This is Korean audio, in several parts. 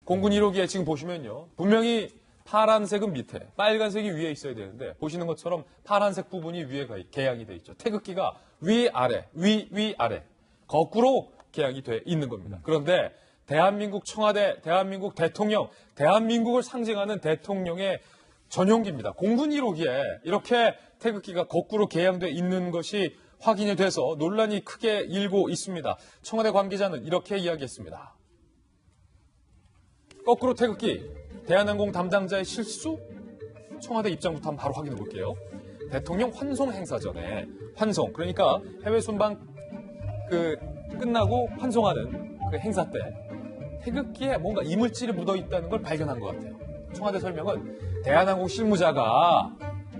공군 1호기에 지금 보시면요. 분명히 파란색은 밑에, 빨간색이 위에 있어야 되는데 보시는 것처럼 파란색 부분이 위에 개양이 돼 있죠. 태극기가 위아래, 위아래 거꾸로 개양이 돼 있는 겁니다. 그런데 대한민국 청와대, 대한민국 대통령, 대한민국을 상징하는 대통령의 전용기입니다. 공군 1호기에 이렇게 태극기가 거꾸로 개양돼 있는 것이 확인이 돼서 논란이 크게 일고 있습니다. 청와대 관계자는 이렇게 이야기했습니다. 거꾸로 태극기, 대한항공 담당자의 실수? 청와대 입장부터 한번 바로 확인해 볼게요. 대통령 환송 행사 전에 환송, 그러니까 해외 순방 끝나고 환송하는 그 행사 때 태극기에 뭔가 이물질이 묻어 있다는 걸 발견한 것 같아요. 청와대 설명은 대한항공 실무자가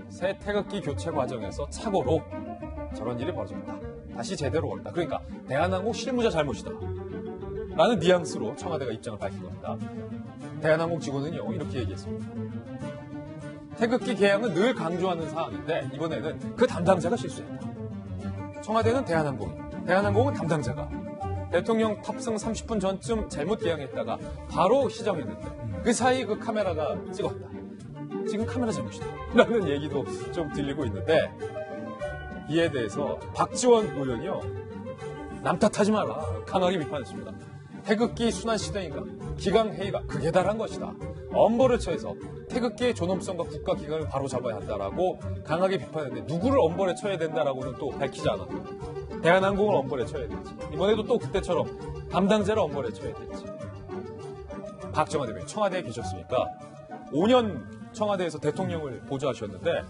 새 태극기 교체 과정에서 착오로 저런 일이 벌어졌다. 다시 제대로 걸었다. 그러니까 대한항공 실무자 잘못이다. 라는 뉘앙스로 청와대가 입장을 밝힌 겁니다. 대한항공 직원은요, 이렇게 얘기했습니다. 태극기 개양은 늘 강조하는 사항인데 이번에는 그 담당자가 실수했다. 청와대는 대한항공은 담당자가 대통령 탑승 30분 전쯤 잘못 개양했다가 바로 시정했는데 그 사이 그 카메라가 찍었다. 지금 카메라 잘못이다. 라는 얘기도 좀 들리고 있는데 이에 대해서 박지원 의원이요. 남 탓하지 마라. 강하게 비판했습니다. 태극기 순환 시대인가? 기강회의가 극에 달한 것이다. 엄벌을 처해서 태극기의 존엄성과 국가 기강을 바로잡아야 한다라고 강하게 비판했는데 누구를 엄벌에 처해야 된다라고는 또 밝히지 않았고 대한항공을 엄벌에 처해야 될지 이번에도 또 그때처럼 담당자를 엄벌에 처해야 될지 박정환 대변인 청와대에 계셨으니까 5년 청와대에서 대통령을 보좌하셨는데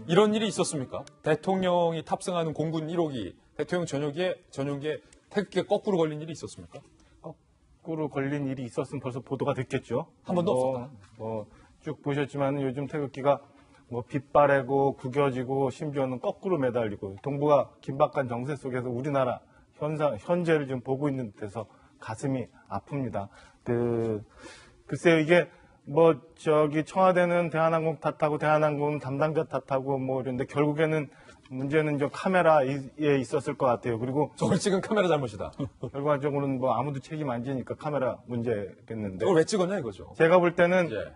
이런 일이 있었습니까? 대통령이 탑승하는 공군 1호기 대통령 전용기에 태극기가 거꾸로 걸린 일이 있었습니까? 거꾸로 걸린 일이 있었으면 벌써 보도가 됐겠죠. 한 번도 없었다. 쭉 보셨지만 요즘 태극기가 빗바래고 구겨지고 심지어는 거꾸로 매달리고 동북아 긴박한 정세 속에서 우리나라 현재를 지금 보고 있는 듯해서 가슴이 아픕니다. 글쎄요, 이게 청와대는 대한항공 탓하고 대한항공은 담당자 탓하고 이런데 결국에는 문제는 좀 카메라에 있었을 것 같아요. 그리고 저걸 찍은 카메라 잘못이다. 결과적으로는 아무도 책임 안 지니까 카메라 문제겠는데. 이걸 왜 찍었냐 이거죠. 제가 볼 때는 예.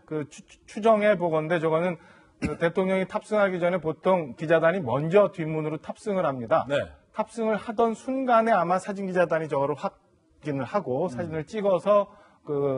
추정해 보건데 저거는 대통령이 탑승하기 전에 보통 기자단이 먼저 뒷문으로 탑승을 합니다. 네. 탑승을 하던 순간에 아마 사진 기자단이 저거를 확인을 하고 사진을 찍어서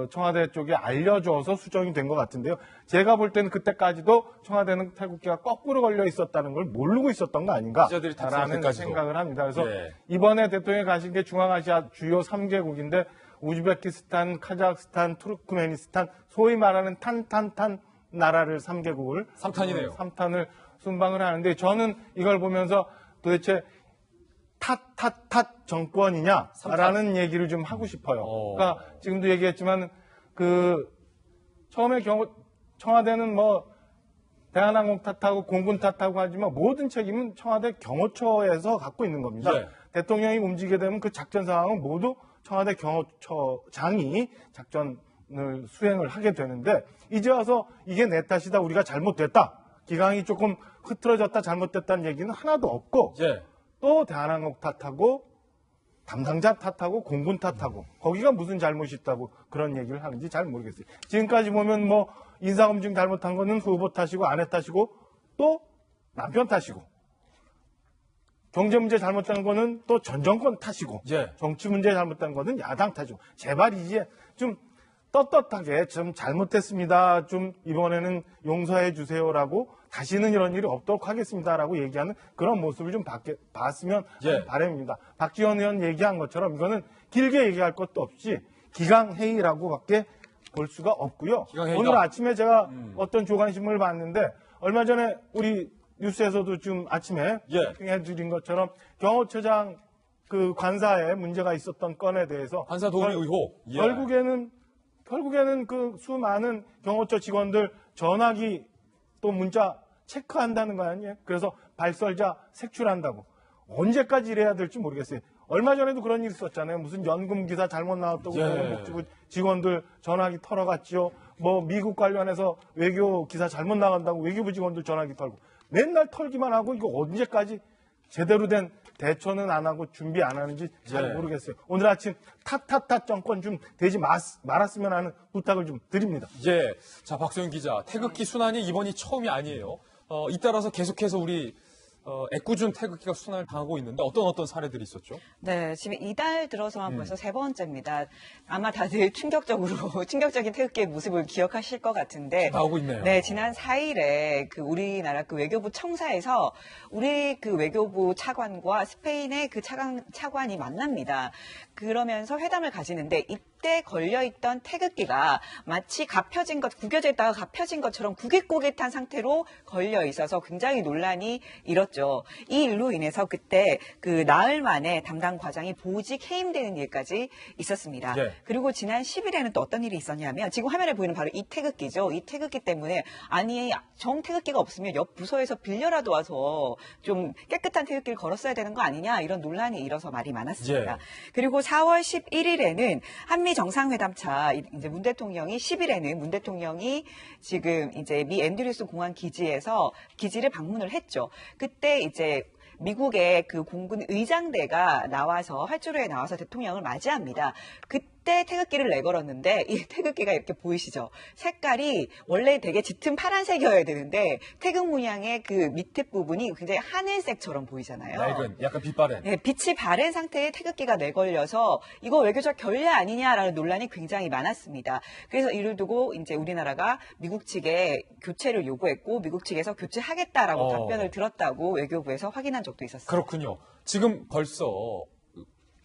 청와대 쪽에 알려줘서 수정이 된 것 같은데요. 제가 볼 때는 그때까지도 청와대는 태극기가 거꾸로 걸려 있었다는 걸 모르고 있었던 거 아닌가라는 생각을 합니다. 그래서 이번에 대통령이 가신 게 중앙아시아 주요 3개국인데 우즈베키스탄, 카자흐스탄, 투르크메니스탄 소위 말하는 탄 나라를 3개국을 3탄이네요. 3탄을 순방을 하는데 저는 이걸 보면서 도대체 탓 정권이냐라는 얘기를 좀 하고 싶어요. 그러니까 지금도 얘기했지만 처음에 청와대는 대한항공 탓하고 공군 탓하고 하지만 모든 책임은 청와대 경호처에서 갖고 있는 겁니다. 네. 대통령이 움직이게 되면 그 작전 상황은 모두 청와대 경호처장이 작전을 수행을 하게 되는데 이제 와서 이게 내 탓이다, 우리가 잘못됐다, 기강이 조금 흐트러졌다, 잘못됐다는 얘기는 하나도 없고 또 대한항공 탓하고 담당자 탓하고 공군 탓하고 거기가 무슨 잘못이 있다고 그런 얘기를 하는지 잘 모르겠어요. 지금까지 보면 인사검증 잘못한 거는 후보 탓이고 아내 탓이고 또 남편 탓이고 경제 문제 잘못한 거는 또 전 정권 탓이고 정치 문제 잘못한 거는 야당 탓이고 제발 이제 좀 떳떳하게 좀 잘못했습니다, 좀 이번에는 용서해 주세요라고 다시는 이런 일이 없도록 하겠습니다라고 얘기하는 그런 모습을 좀 봤으면 하는 바람입니다. 박지원 의원 얘기한 것처럼 이거는 길게 얘기할 것도 없이 기강회의라고밖에 볼 수가 없고요. 오늘 아침에 제가 어떤 조간신문을 봤는데 얼마 전에 우리 뉴스에서도 좀 아침에 해드린 것처럼 경호처장 관사에 문제가 있었던 건에 대해서 관사 도움의 의혹. 결국에는 수많은 경호처 직원들 전화기 또 문자 체크한다는 거 아니에요? 그래서 발설자 색출한다고. 언제까지 이래야 될지 모르겠어요. 얼마 전에도 그런 일 있었잖아요. 무슨 연금 기사 잘못 나왔다고 복지부 직원들 전화기 털어갔지요. 미국 관련해서 외교 기사 잘못 나간다고 외교부 직원들 전화기 털고. 맨날 털기만 하고 이거 언제까지 제대로 된 대처는 안 하고 준비 안 하는지 잘 네. 모르겠어요. 오늘 아침 탓 정권 좀 되지 말았으면 하는 부탁을 좀 드립니다. 예. 자, 박소영 기자. 태극기 순환이 이번이 처음이 아니에요. 잇따라서 계속해서 우리 애꿎은 태극기가 순환을 당하고 있는데 어떤 사례들이 있었죠? 네, 지금 이달 들어서만 벌써 세 번째입니다. 아마 다들 충격적인 태극기의 모습을 기억하실 것 같은데. 나오고 있네요. 네, 지난 4일에 우리나라 외교부 청사에서 우리 외교부 차관과 스페인의 차관이 만납니다. 그러면서 회담을 가지는데 이때 걸려있던 태극기가 마치 구겨져 있다가 갚혀진 것처럼 구깃구깃한 상태로 걸려 있어서 굉장히 논란이 일었죠. 이 일로 인해서 그때 나흘 만에 담당 과장이 보직 해임되는 일까지 있었습니다. 네. 그리고 지난 10일에는 또 어떤 일이 있었냐면 지금 화면에 보이는 바로 이 태극기죠. 이 태극기 때문에 아니 정 태극기가 없으면 옆 부서에서 빌려라도 와서 좀 깨끗한 태극기를 걸었어야 되는 거 아니냐 이런 논란이 일어서 말이 많았습니다. 예. 그리고 4월 11일에는 한미 정상회담차 이제 문 대통령이 10일에는 문 대통령이 지금 이제 미 앤드류스 공항 기지를 방문을 했죠. 그때 이제 미국의 공군 의장대가 활주로에 나와서 대통령을 맞이합니다. 그때 태극기를 내걸었는데 이 태극기가 이렇게 보이시죠? 색깔이 원래 되게 짙은 파란색이어야 되는데 태극 문양의 밑에 부분이 굉장히 하늘색처럼 보이잖아요. 낡은, 약간 빛바랜. 네, 빛이 바랜 상태의 태극기가 내걸려서 이거 외교적 결례 아니냐라는 논란이 굉장히 많았습니다. 그래서 이를 두고 이제 우리나라가 미국 측에 교체를 요구했고 미국 측에서 교체하겠다라고 답변을 들었다고 외교부에서 확인한 적도 있었습니다. 그렇군요. 지금 벌써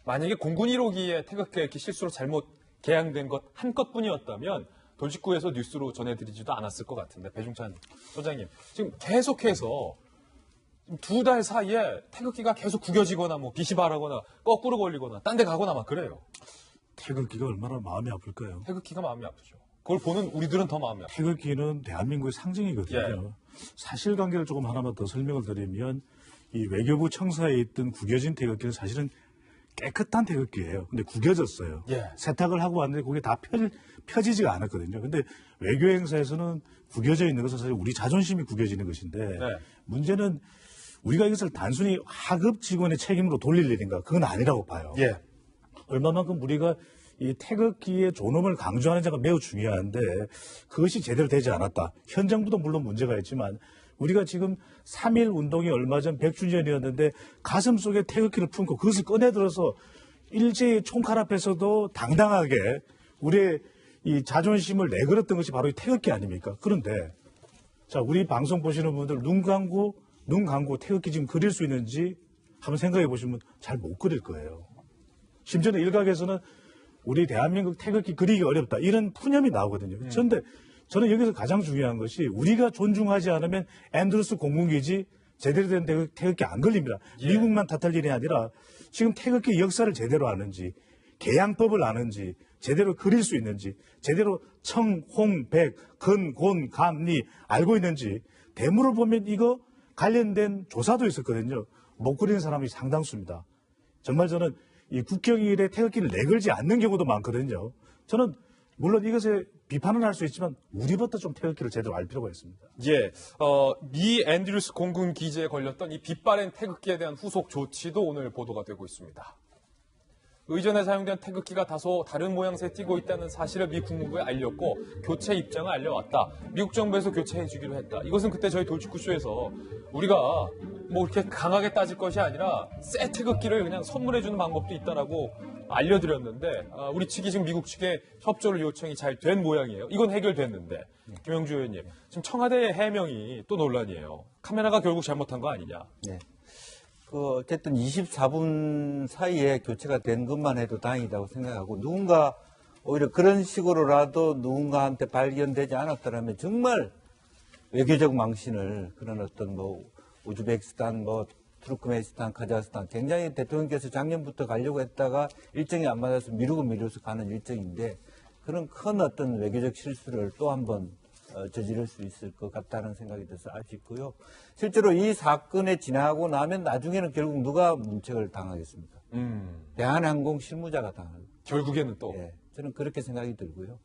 만약에 공군 1호기에 태극기가 이렇게 실수로 잘못 개양된 것 한 것뿐이었다면 돌직구에서 뉴스로 전해드리지도 않았을 것 같은데 배종찬 소장님 지금 계속해서 2달 사이에 태극기가 계속 구겨지거나 빛이 바라거나 거꾸로 걸리거나 딴 데 가거나 막 그래요. 태극기가 얼마나 마음이 아플까요? 태극기가 마음이 아프죠. 그걸 보는 우리들은 더 마음이 아프죠. 태극기는 대한민국의 상징이거든요. 사실관계를 조금 하나만 더 설명을 드리면 이 외교부 청사에 있던 구겨진 태극기는 사실은 깨끗한 태극기예요. 근데 구겨졌어요. 예. 세탁을 하고 왔는데 그게 다 펴지지가 않았거든요. 근데 외교 행사에서는 구겨져 있는 것은 사실 우리 자존심이 구겨지는 것인데 문제는 우리가 이것을 단순히 하급 직원의 책임으로 돌릴 일인가? 그건 아니라고 봐요. 예. 얼마만큼 우리가 이 태극기의 존엄을 강조하는지가 매우 중요한데 그것이 제대로 되지 않았다. 현 정부도 물론 문제가 있지만 우리가 지금 3.1 운동이 얼마 전 100주년이었는데 가슴 속에 태극기를 품고 그것을 꺼내들어서 일제히 총칼 앞에서도 당당하게 우리의 이 자존심을 내걸었던 것이 바로 이 태극기 아닙니까? 그런데 자 우리 방송 보시는 분들 눈 감고 태극기 지금 그릴 수 있는지 한번 생각해 보시면 잘 못 그릴 거예요. 심지어는 일각에서는 우리 대한민국 태극기 그리기 어렵다. 이런 푸념이 나오거든요. 그런데 저는 여기서 가장 중요한 것이 우리가 존중하지 않으면 앤드루스 공군기지 제대로 된 태극기 안 걸립니다. 미국만 탓할 일이 아니라 지금 태극기 역사를 제대로 아는지 개양법을 아는지 제대로 그릴 수 있는지 제대로 청, 홍, 백, 근, 곤, 감, 리 알고 있는지 대물을 보면 이거 관련된 조사도 있었거든요. 못 그리는 사람이 상당수입니다. 정말 저는 이 국경일에 태극기를 내걸지 않는 경우도 많거든요. 저는 물론 이것에 비판은 할 수 있지만 우리부터 좀 태극기를 제대로 알 필요가 있습니다. 예, 미 앤드류스 공군 기지에 걸렸던 이 빛바랜 태극기에 대한 후속 조치도 오늘 보도가 되고 있습니다. 의전에 사용된 태극기가 다소 다른 모양새에 띄고 있다는 사실을 미 국무부에 알렸고 교체 입장을 알려왔다. 미국 정부에서 교체해 주기로 했다. 이것은 그때 저희 돌직구쇼에서 우리가 이렇게 강하게 따질 것이 아니라 새 태극기를 그냥 선물해 주는 방법도 있다라고 알려드렸는데 우리 측이 지금 미국 측에 협조를 요청이 잘 된 모양이에요. 이건 해결됐는데 김영주 의원님 지금 청와대의 해명이 또 논란이에요. 카메라가 결국 잘못한 거 아니냐. 네. 어쨌든 24분 사이에 교체가 된 것만 해도 다행이라고 생각하고 누군가 오히려 그런 식으로라도 누군가한테 발견되지 않았더라면 정말 외교적 망신을 그런 어떤 우즈베키스탄, 투르크메니스탄, 카자흐스탄 굉장히 대통령께서 작년부터 가려고 했다가 일정이 안 맞아서 미루고 가는 일정인데 그런 큰 어떤 외교적 실수를 또 한번 저지를 수 있을 것 같다는 생각이 들어서 아쉽고요. 실제로 이 사건에 지나고 나면 나중에는 결국 누가 문책을 당하겠습니까? 대한항공 실무자가 당하고. 결국에는 또. 예, 저는 그렇게 생각이 들고요.